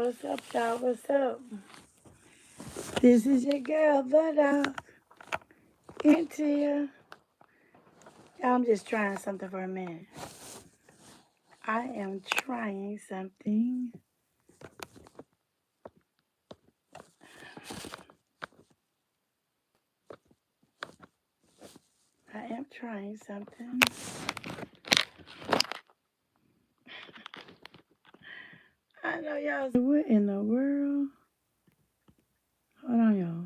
What's up, y'all? What's up? This is your girl, the dog. Into you. Y'all, I'm just trying something for a minute. I am trying something. I am trying something. I know y'all. What in the world? Hold on, y'all.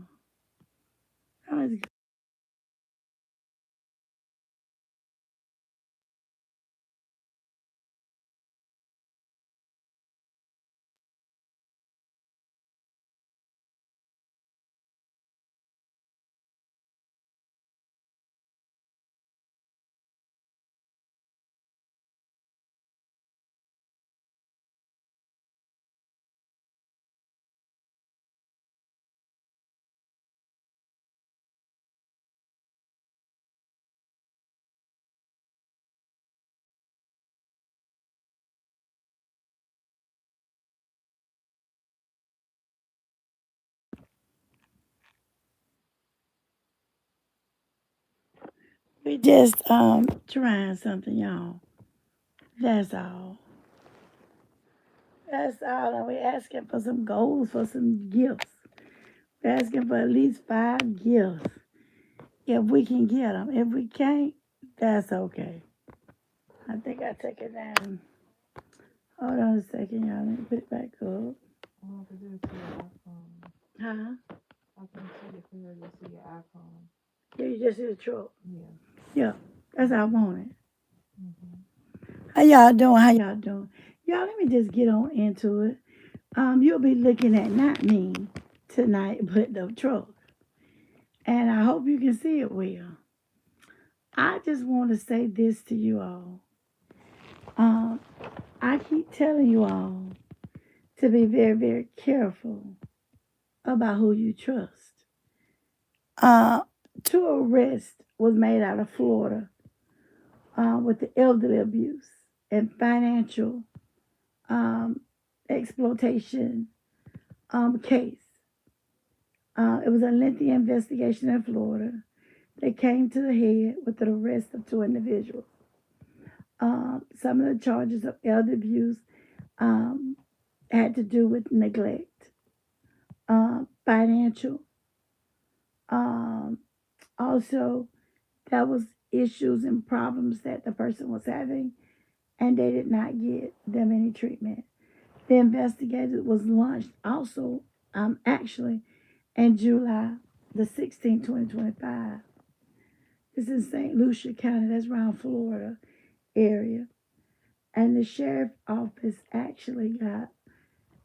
We just trying something, y'all. That's all. That's all. And we asking for some goals, for some gifts. We're asking for at least 5 gifts. If we can get them. If we can't, that's okay. I think I took it down. Hold on a second, y'all. Let me put it back up. I can do it to your iPhone. Huh? I can see it clearly to your iPhone. Yeah, you just see the truck. Yeah. Yeah, that's how I want it. Mm-hmm. How y'all doing? How y'all doing? Y'all, let me just get on into it. You'll be looking at not me tonight, but the truck. And I hope you can see it well. I just want to say this to you all. Um, I keep telling you all to be very, very careful about who you trust. Uh, 2 arrests was made out of Florida with the elderly abuse and financial um, exploitation case. It was a lengthy investigation in Florida. They came to the head with the arrest of 2 individuals. Some of the charges of elder abuse um, had to do with neglect, financial. Um, also, that was issues and problems that the person was having, and they did not get them any treatment. The investigator was launched also, actually, in July the 16th, 2025. This is St. Lucia County, that's around Florida area. And the sheriff office actually got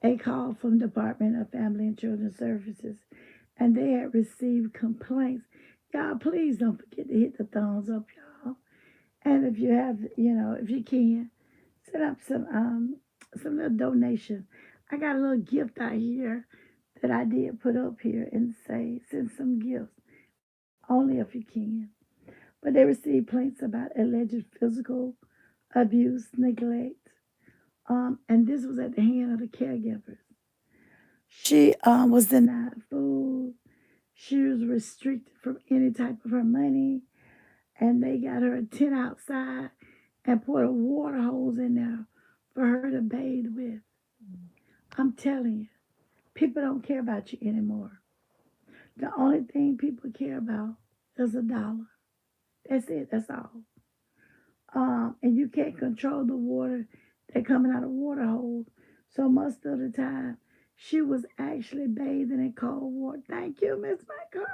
a call from the Department of Family and Children Services, and they had received complaints. Y'all, please don't forget to hit the thumbs up, y'all. And if you have, if you can, set up some little donation. I got a little gift out here that I did put up here and say send some gifts, only if you can. But they received complaints about alleged physical abuse, neglect, and this was at the hand of the caregivers. She was denied food. She was restricted from any type of her money, and they got her a tent outside and put a water hose in there for her to bathe with. I'm telling you, people don't care about you anymore. The only thing people care about is a dollar. That's it. That's all. And you can't control the water that coming out of water hose. So most of the time, she was actually bathing in cold water. Thank you, Miss McCarter.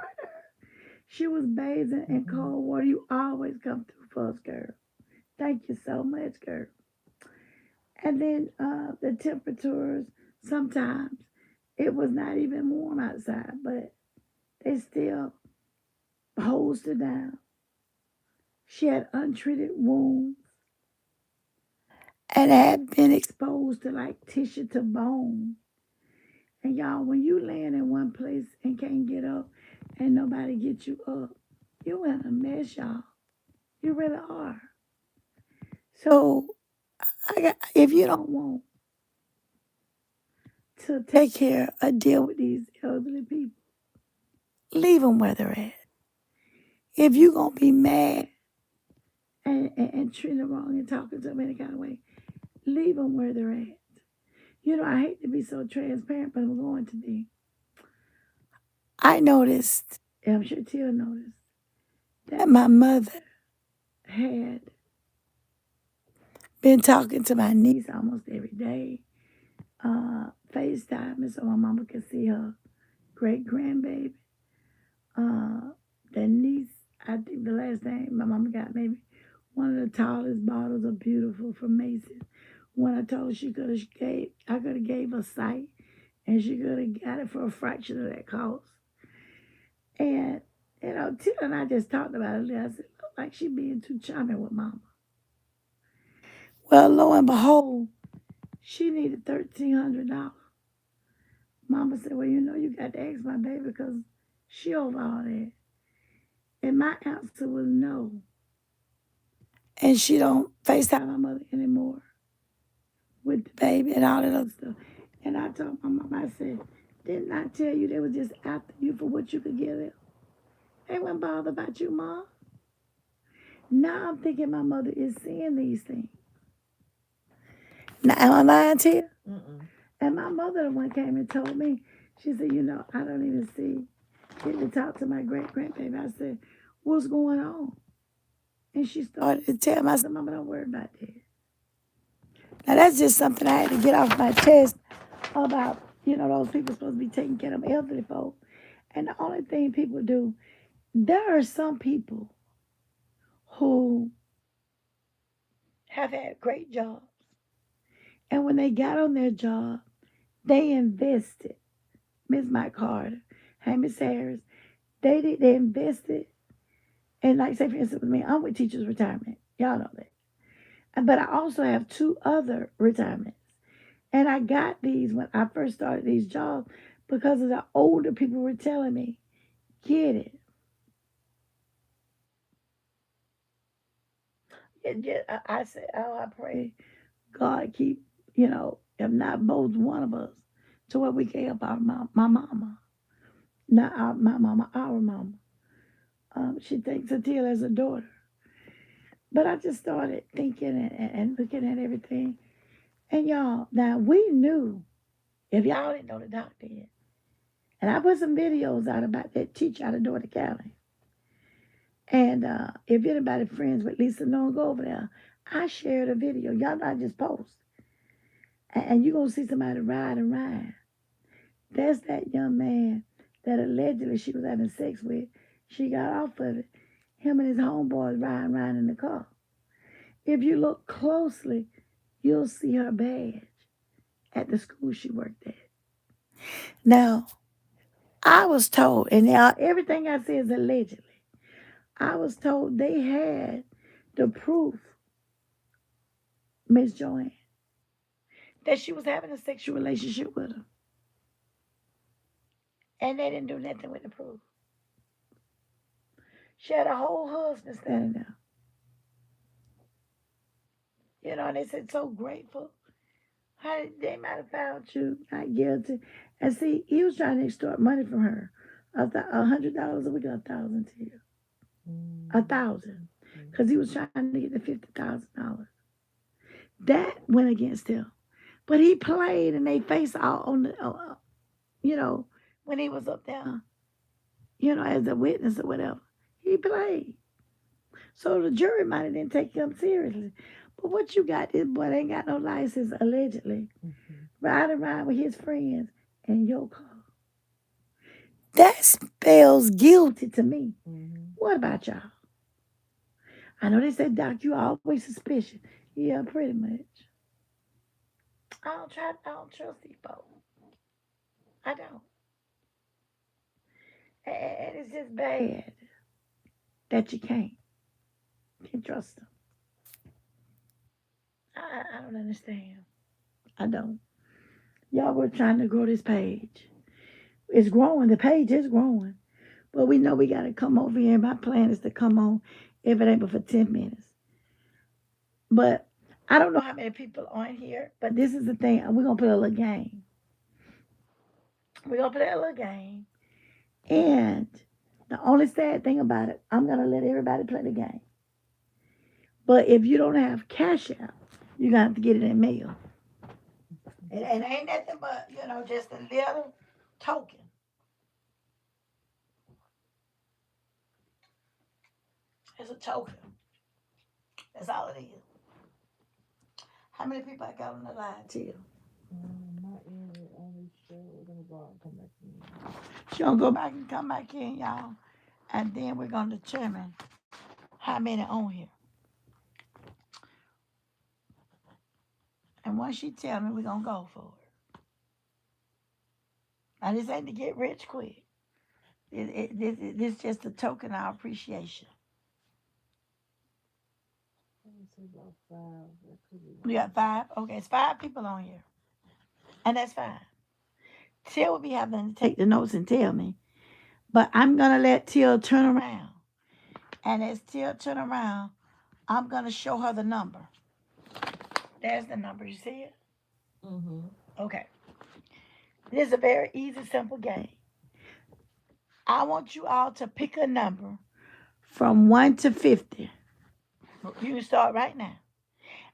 She was bathing in cold water. You always come through for us, girl. Thank you so much, girl. And then the temperatures, sometimes it was not even warm outside, but they still hosed her down. She had untreated wounds and had been exposed to like tissue to bone. And y'all, when you laying in one place and can't get up and nobody get you up, you in a mess, y'all. You really are. So if you don't want to take care or deal with these elderly people. Leave them where they're at. If you're going to be mad and treat them wrong and talking to them any kind of way, leave them where they're at. You know, I hate to be so transparent, but I'm going to be. I noticed, and I'm sure Tia noticed, that my mother had been talking to my niece almost every day, FaceTime, so my mama could see her great grandbaby. Uh, the niece, I think the last name my mama got maybe one of the tallest bottles of beautiful from Macy's. When I told her I could have gave her sight, and she could have got it for a fraction of that cost. And Tina and I just talked about it. I said, look like she being too charming with mama. Well, lo and behold, she needed $1,300. Mama said, well, you got to ask my baby because she over all that. And my answer was no. And she don't FaceTime my mother anymore with the baby and all that other stuff. And I told my mom, I said, didn't I tell you they were just after you for what you could give them? They weren't bothered about you, Mom. Now I'm thinking my mother is seeing these things. Now, am I lying to you? Mm-mm. And my mother, the one came and told me, she said, I don't even get to talk to my great grandbaby. I said, what's going on? And she started to tell me, I said, Mama, don't worry about that. Now, that's just something I had to get off my chest about, those people supposed to be taking care of elderly folk. And the only thing people do, there are some people who have had great jobs. And when they got on their job, they invested. Miss Mike Carter, hey, Miss Harris, they invested. And like, say, for instance, with me, I'm with Teachers Retirement. Y'all know that. But I also have two other retirements. And I got these when I first started these jobs because of the older people were telling me, get it. I said, oh, I pray God keep, if not both one of us, to where we can help my mama. Not my mama, our mama. She thinks of Teal as a daughter. But I just started thinking and looking at everything. And y'all, now we knew, if y'all didn't know, the doctor did. And I put some videos out about that teacher out of Dorothy County. And if anybody friends with Lisa Noon, go over there. I shared a video. Y'all know I just post. And you're going to see somebody ride and ride. That's that young man that allegedly she was having sex with. She got off of it. Him and his homeboys riding in the car. If you look closely, you'll see her badge at the school she worked at. Now, I was told, and now everything I say is allegedly, I was told they had the proof, Miss Joanne, that she was having a sexual relationship with him. And they didn't do nothing with the proof. She had a whole husband standing there. And they said, so grateful. How they might have found you not guilty. And see, he was trying to extort money from her. $100 a week, 1,000 to you. 1,000. Because he was trying to get the $50,000. That went against him. But he played and they faced out on the, when he was up there, as a witness or whatever. He played. So the jury might have didn't take him seriously. But what you got, this boy ain't got no license, allegedly. Riding around with his friends in your car. That spells guilty to me. What about y'all? I know they said, Doc, you always suspicious. Yeah, pretty much. I don't trust these folks. I don't. And it's just bad that you can't trust them. I don't understand. I don't. Y'all were trying to grow this page. It's growing. The page is growing. But we know we got to come over here. My plan is to come on if it ain't but for 10 minutes. But I don't know how many people are on here. But this is the thing. We're going to play a little game. We're gonna play a little game. And the only sad thing about it, I'm gonna let everybody play the game. But if you don't have cash out, you're gonna have to get it in mail. And ain't nothing but, just a little token. It's a token. That's all it is. How many people I got on the line to you? Not in only show. We're gonna go out and come back in. She gonna go back and come back in, y'all. And then we're gonna determine how many on here. And once she tell me, we're gonna go for it. Now this ain't to get rich quick. This just a token of appreciation. I would say about five. That could be We more. got five. Okay, it's five people on here, and that's fine. Till will be having to take the notes and tell me, but I'm gonna let Till turn around, and as Till turn around, I'm gonna show her the number. There's the number. You see it? Mm-hmm. Okay. This is a very easy, simple game. I want you all to pick a number from 1 to 50. You can start right now.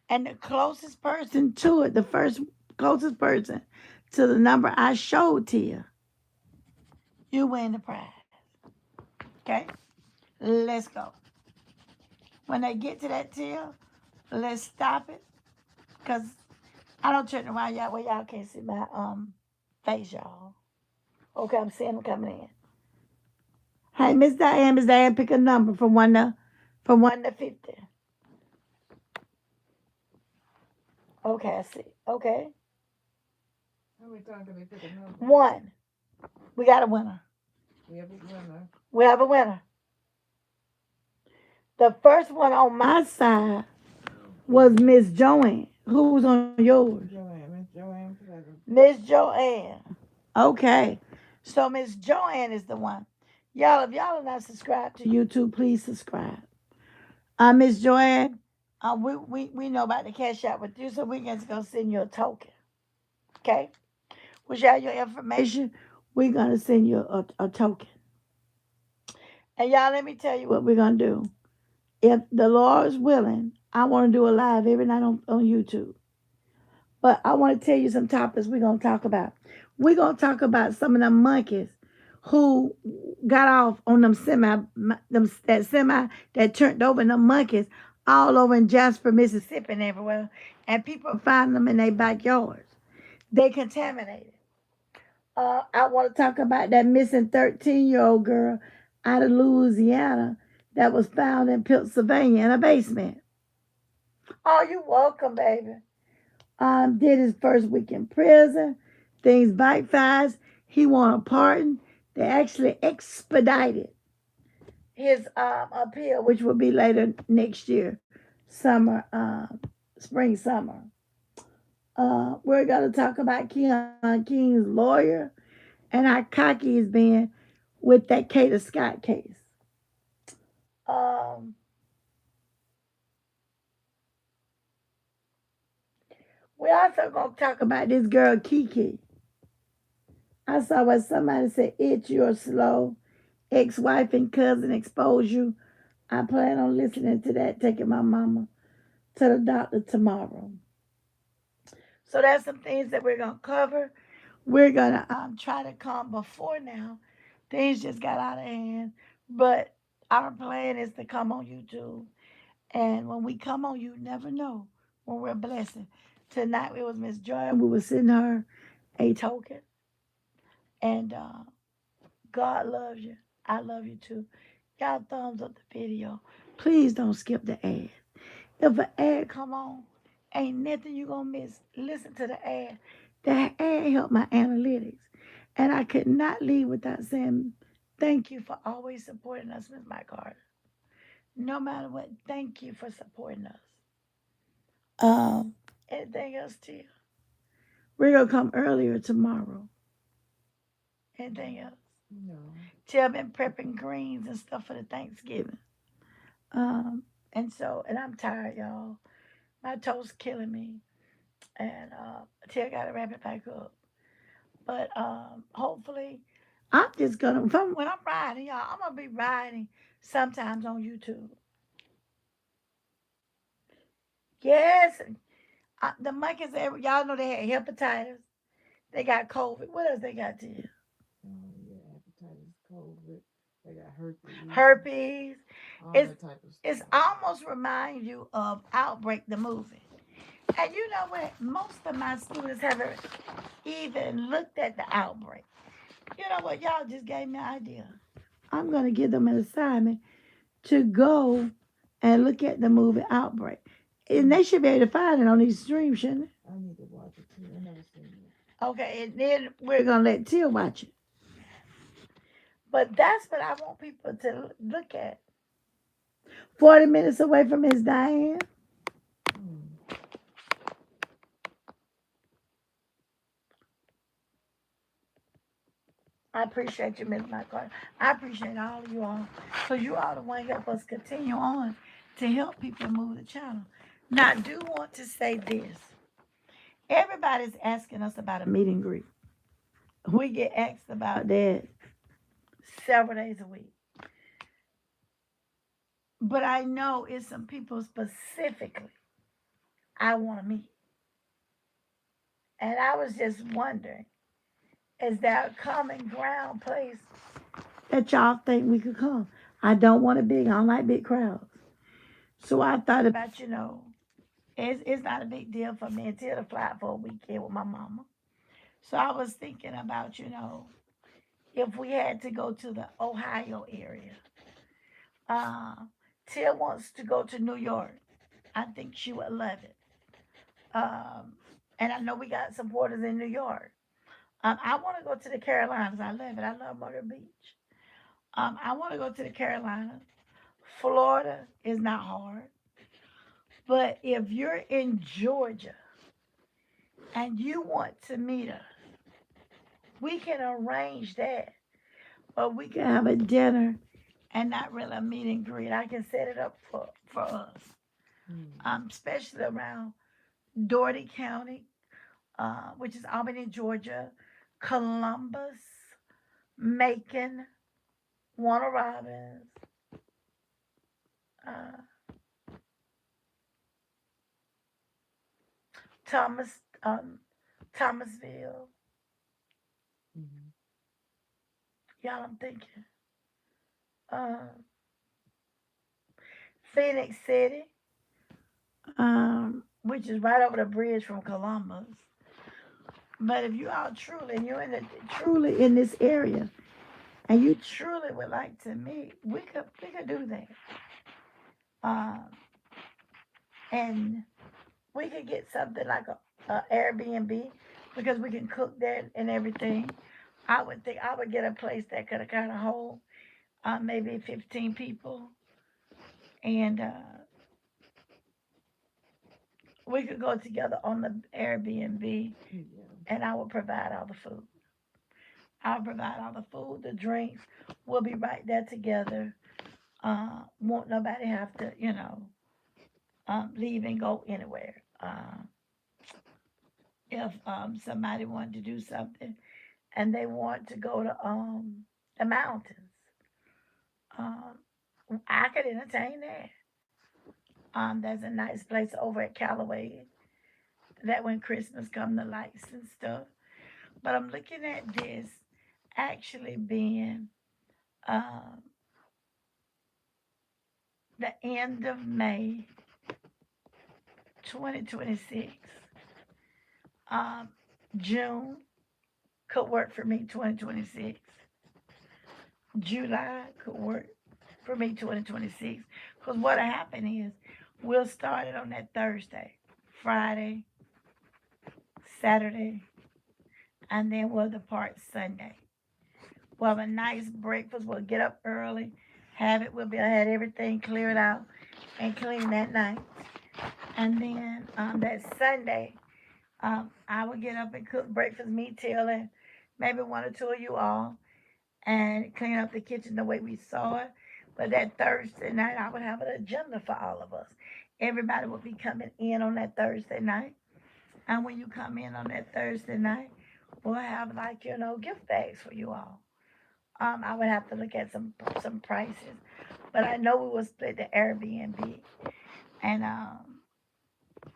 And the closest person to it, the first closest person to the number I showed to you win the prize. Okay? Let's go. When they get to that till, let's stop it. Because I don't turn around y'all where y'all can't see my face, y'all. Okay, I'm seeing them coming in. Hey, Miss Diane, pick a number from one to 50. Okay, I see. Okay. How many times can they pick a number? One. We got a winner. We have a winner. We have a winner. The first one on my side was Miss Joanne. Who was on yours? Joanne, Miss Joanne Pleasant. Miss Joanne. Okay. So Miss Joanne is the one. Y'all, if y'all are not subscribed to YouTube, please subscribe. Miss Joanne, we know about the cash out with you, so we're just gonna send you a token. Okay? We share your information. We're gonna send you a token. And y'all, let me tell you what we're gonna do. If the Lord is willing, I want to do a live every night on YouTube. But I want to tell you some topics we're going to talk about. We're going to talk about some of them monkeys who got off on that semi that turned over them monkeys all over in Jasper, Mississippi and everywhere. And people find them in their backyards. They contaminated. I want to talk about that missing 13-year-old girl out of Louisiana that was found in Pennsylvania in a basement. Oh, you welcome, baby. Did his first week in prison. Things backfired. He won a pardon. They actually expedited his appeal, which will be later next year, summer, spring, summer. We're going to talk about Keon King's lawyer and how cocky he's being with that Kata Scott case. Um, we also going to talk about this girl Kiki. I saw what somebody said, itch, you're slow. Ex-wife and cousin expose you. I plan on listening to that, taking my mama to the doctor tomorrow. So that's some things that we're going to cover. We're going to try to come before now. Things just got out of hand. But our plan is to come on YouTube. And when we come on, you never know when we're blessing. Tonight it was Miss Joy, and we were sending her a token. And God loves you. I love you too. Y'all thumbs up the video. Please don't skip the ad. If an ad come on, ain't nothing you gonna miss. Listen to the ad. That ad helped my analytics. And I could not leave without saying thank you for always supporting us, Miss Mike Carter. No matter what, thank you for supporting us. Anything else to you? We're gonna come earlier tomorrow. Anything else? No. See, I've been prepping greens and stuff for the Thanksgiving. And I'm tired, y'all. My toes killing me. And Till got to wrap it back up. But hopefully, I'm just gonna from when I'm riding, y'all. I'm gonna be riding sometimes on YouTube. Yes, the monkeys. Y'all know they had hepatitis. They got COVID. What else they got to you? Yeah, hepatitis, COVID. They got herpes, Herpes. all It's that type of it's stuff. almost remind you of Outbreak the movie. And you know what? Most of my students haven't even looked at the outbreak. You know what? Y'all just gave me an idea. I'm gonna give them an assignment to go and look at the movie Outbreak. And Mm, they should be able to find it on these streams, shouldn't I need to watch it too. I never seen it. they? Okay, and then we're gonna let Tia watch it. But that's what I want people to look at. 40 minutes away from Miss Diane. Mm. I appreciate you, Miss McCarthy. I appreciate all of you all. Because you all the one help us continue on to help people move the channel. Now, I do want to say this. Everybody's asking us about a meet and greet. We get asked about that several days a week. But I know it's some people specifically I want to meet. And I was just wondering, is there a common ground place that y'all think we could come? I don't want a big, I don't like big crowds. So I thought about, it's not a big deal for me until to fly for a weekend with my mama. So I was thinking about, if we had to go to the Ohio area. Uh, Tia wants to go to New York. I think she would love it. Um, and I know we got supporters in New York. I want to go to the Carolinas. I love it. I love Myrtle Beach. I want to go to the Carolinas. Florida is not hard. But if you're in Georgia and you want to meet us, we can arrange that. Or we can have a dinner and not really a meet and greet. I can set it up for us. Mm. Especially around Dougherty County, which is Albany, Georgia, Columbus, Macon, Warner Robins, uh, Thomas, Thomasville. Mm. Y'all, I'm thinking. Uh, Phoenix City, which is right over the bridge from Columbus. But if you all truly in this area and you truly would like to meet, we could do that. Um, and we could get something like a Airbnb because we can cook there and everything. I would think I would get a place that could kind of hold maybe 15 people, and we could go together on the Airbnb, Yeah. and I would provide all the food. I'll provide all the food, the drinks. We'll be right there together. Won't nobody have to, leave and go anywhere. If somebody wanted to do something and they want to go to the mountains, um, I could entertain that. There's a nice place over at Callaway that when Christmas come, the lights and stuff. But I'm looking at this actually being um, the end of May 2026. Um, June could work for me 2026. July could work for me 2026. Because what'll happen is we'll start it on that Thursday, Friday, Saturday, and then we'll depart Sunday. We'll have a nice breakfast. We'll get up early, have everything cleared out and clean that night. And then that Sunday, I will get up and cook breakfast, meat, Till, and maybe one or two of you all, and clean up the kitchen the way we saw it. But that Thursday night, I would have an agenda for all of us. Everybody would be coming in on that Thursday night. And when you come in on that Thursday night, we'll have like gift bags for you all. I would have to look at some prices, but I know we will split the Airbnb, and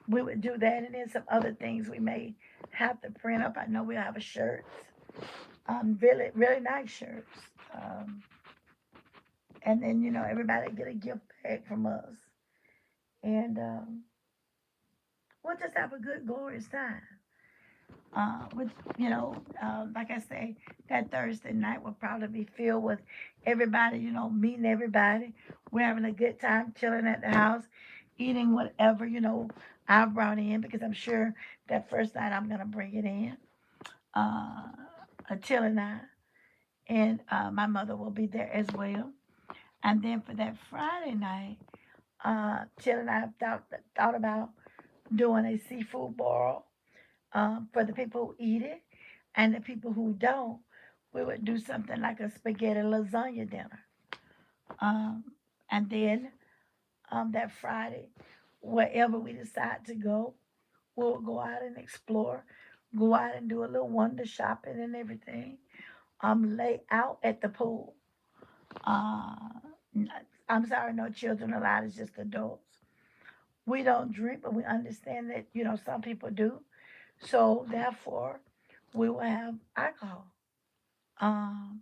we would do that, and then some other things we may have to print up. I know we'll have a shirts, really really nice shirts, and then everybody get a gift bag from us, and we'll just have a good glorious time. With like I say, that Thursday night will probably be filled with everybody, meeting everybody. We're having a good time chilling at the house, eating whatever I brought in, because I'm sure that first night I'm gonna bring it in. Uh, Till and I, and my mother will be there as well. And then for that Friday night, Till and I have thought about doing a seafood boil, for the people who eat it, and the people who don't, we would do something like a spaghetti lasagna dinner. Um, and then that Friday, wherever we decide to go, we'll go out and explore, go out and do a little wonder shopping and everything. Lay out at the pool. Uh, I'm sorry, no children allowed. It's just adults. We don't drink, but we understand that some people do. So therefore, we will have alcohol. Um,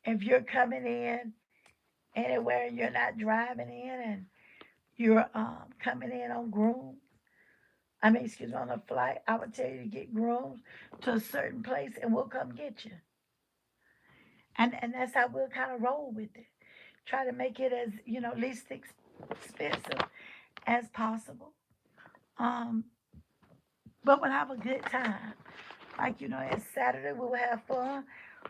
if you're coming in anywhere and you're not driving in, and you're coming in on grooms, excuse me, on a flight, I would tell you to get grooms to a certain place, and we'll come get you. And that's how we'll kind of roll with it. Try to make it as least expensive as possible. Um, but we'll have a good time. Like it's Saturday, we will have fun,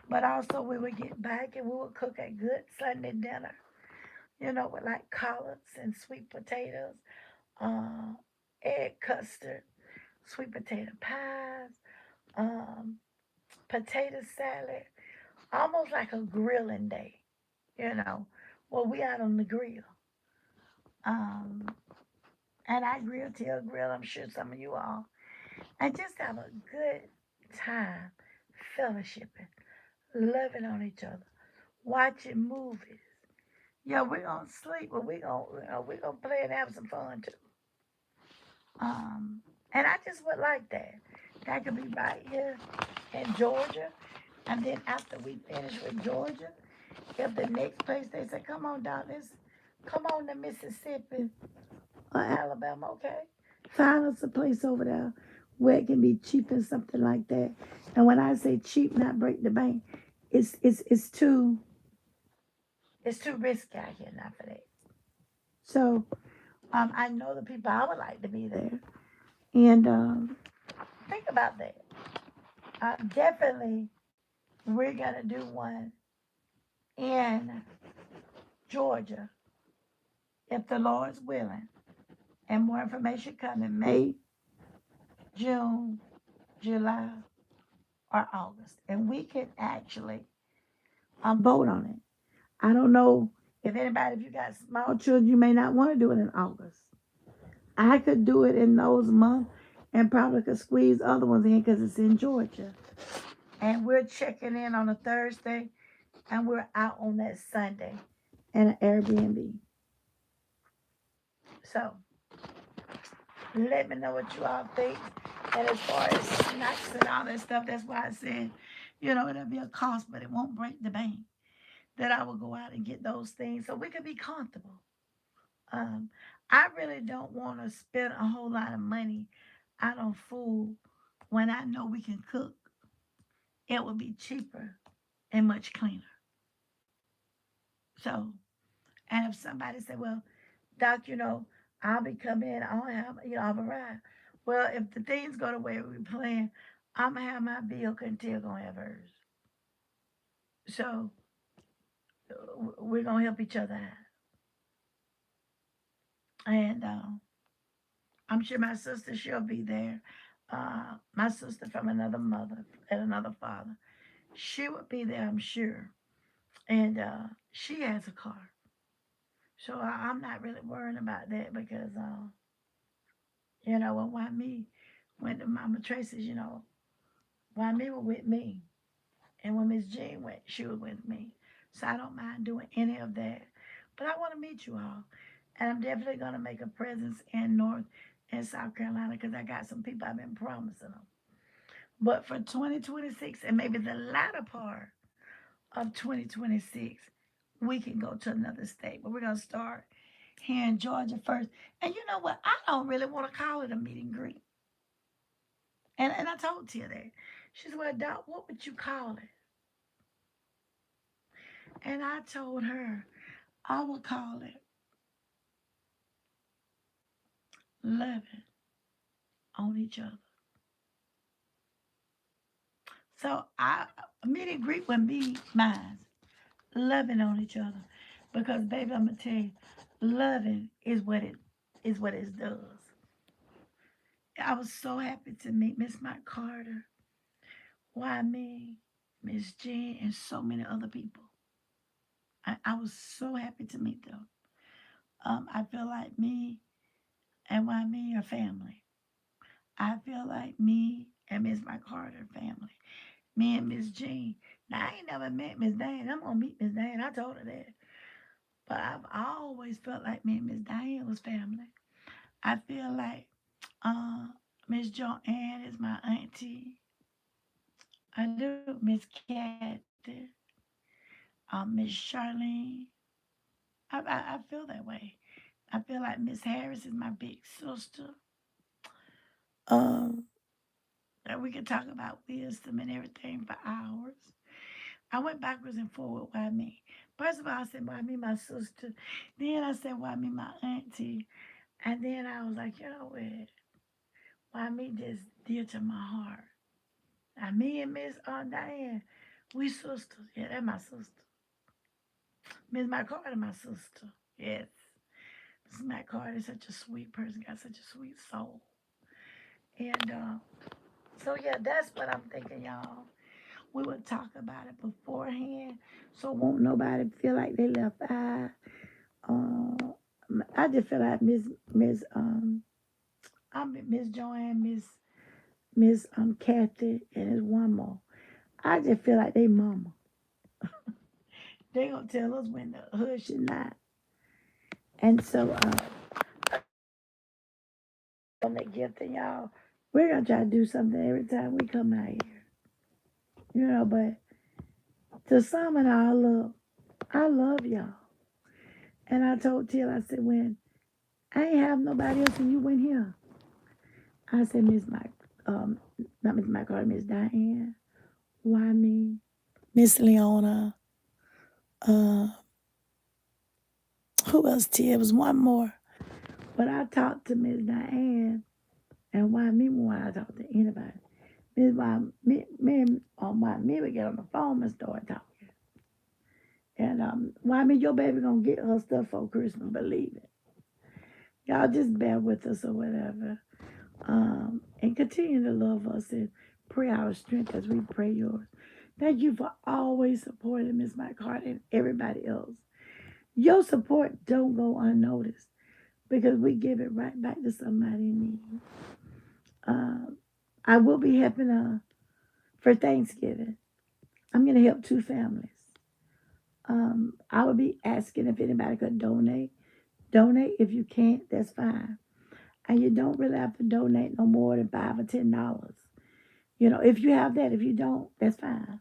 but also we would get back and we would cook a good Sunday dinner. With like collards and sweet potatoes, uh, egg custard, sweet potato pies, um, potato salad, almost like a grilling day. You know, well, we out on the grill, um, and I grill till grill. I'm sure some of you all, and just have a good time, fellowshipping, loving on each other, watching movies. Yeah, we're gonna sleep, but we're gonna play and have some fun too. Um, and I just would like that. That could be right here in Georgia. And then after we finish with Georgia, if the next place they say, come on down this, come on to Mississippi or Alabama, okay? Find us a place over there where it can be cheap and something like that. And when I say cheap, not break the bank, it's too risky out here now for that. So I know the people I would like to be there. And think about that. Definitely, we're going to do one in Georgia if the Lord's willing. And more information coming May, June, July, or August. And we can actually vote on it. I don't know if you got small children, you may not want to do it in August. I could do it in those months and probably could squeeze other ones in because it's in Georgia. And we're checking in on a Thursday, and we're out on that Sunday in an Airbnb. So let me know what you all think. And as far as snacks and all that stuff, that's why I said, it'll be a cost, but it won't break the bank. That I will go out and get those things so we could be comfortable. Um, I really don't want to spend a whole lot of money out on food when I know we can cook. It would be cheaper and much cleaner. So, and if somebody said, well, Doc, I'll be coming in, I don't have, I've arrived. Well, if the things go the way we plan, I'm going to have my bill, Until going to have hers. So, we're going to help each other out. And I'm sure my sister, she'll be there. My sister from another mother and another father, she would be there, I'm sure. And she has a car. So I'm not really worrying about that because, why me? When the Mama Tracy's, Why me was with me. And when Miss Jean went, she was with me. So I don't mind doing any of that. But I want to meet you all. And I'm definitely going to make a presence in North and South Carolina because I got some people I've been promising them. But for 2026 and maybe the latter part of 2026, we can go to another state. But we're going to start here in Georgia first. And you know what? I don't really want to call it a meet and greet. And I told Tia that. She said, well, Doc, what would you call it? And I told her, I would call it loving on each other. So I meet and greet wouldn't be mine. Loving on each other. Because baby, I'm gonna tell you, loving is what it does. I was so happy to meet Miss Mike Carter, why me, Miss Jean, and so many other people. I was so happy to meet them. I feel like me and why me are family. I feel like me and Miss Mike Carter family. Me and Miss Jean. Now I ain't never met Miss Diane. I'm gonna meet Miss Diane. I told her that. But I've always felt like me and Miss Diane was family. I feel like uh, Miss Joanne is my auntie. I do. Miss Kathy, Miss Charlene. I feel that way. I feel like Miss Harris is my big sister. Um, and we could talk about wisdom and everything for hours. I went backwards and forward. Why me? First of all, I said, why me, my sister? Then I said, why me, my auntie? And then I was like, you know what? Why me just dear to my heart? Now, me and Miss Diane, we sisters. Yeah, that's my sister. Miss McCarty, my sister. Yes. Miss McCarty is such a sweet person, got such a sweet soul. And so, yeah, that's what I'm thinking, y'all. We would talk about it beforehand so won't nobody feel like they left out. Uh, I just feel like I'm Miss Joanne, Miss Kathy, and there's one more. I just feel like they mama. They gonna tell us when the hush and not. And so on that gift and y'all, we're gonna try to do something every time we come out here. You know, but to some of I love y'all. And I told Till, I said, when I ain't have nobody else and you went here, I said, um, not Miss Mike Carter, Miss Diane, why me? Miss Leona, uh, who else, Tia? It was one more. But I talked to Miss Diane, and why me more than I talk to anybody. Miss why me why me would get on the phone and start talking. And why me your baby gonna get her stuff for Christmas, believe it. Y'all just bear with us or whatever. And continue to love us and pray our strength as we pray yours. Thank you for always supporting Miss Mike Hart and everybody else. Your support don't go unnoticed because we give it right back to somebody in need. Um, I will be helping for Thanksgiving. I'm going to help two families. I would be asking if anybody could donate. Donate if you can't, that's fine. And you don't really have to donate no more than $5 or $10. You know, if you have that, if you don't, that's fine.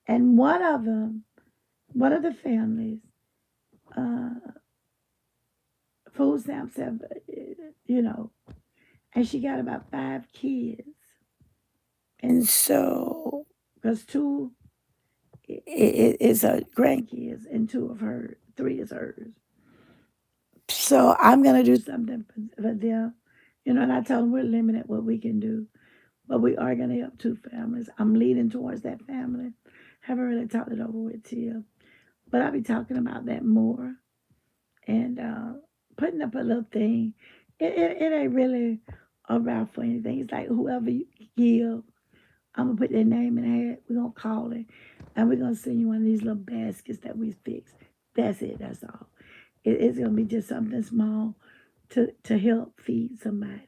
And one of the families, uh, food stamps have, you know, and she got about 5 kids. And so, because two is her grandkids and two of her, three is hers. So I'm going to do something for them. You know, and I told them we're limited what we can do, but we are going to help two families. I'm leaning towards that family. Haven't really talked it over with Tia, but I'll be talking about that more and putting up a little thing. It ain't really about for anything. It's like whoever you give, I'm gonna put their name in the hat. We're gonna call it, and we're gonna send you one of these little baskets that we fix. That's it. That's all. It's gonna be just something small to help feed somebody.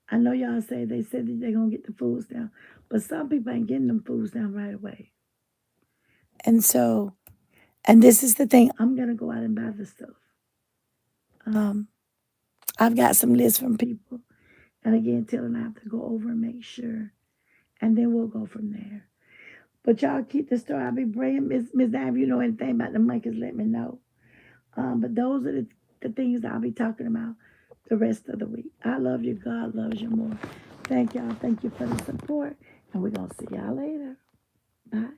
I know y'all say they said that they're gonna get the food stamp, But some people ain't getting them foods down right away. And so, and this is the thing, I'm gonna go out and buy the stuff. Um, I've got some lists from people, and again, telling I have to go over and make sure, and then we'll go from there. But y'all keep the story. I'll be bringing Miss Dime. If you know anything about the monkeys, let me know. But those are the things I'll be talking about the rest of the week. I love you. God loves you more. Thank y'all. Thank you for the support. And we're going to see y'all later. Bye.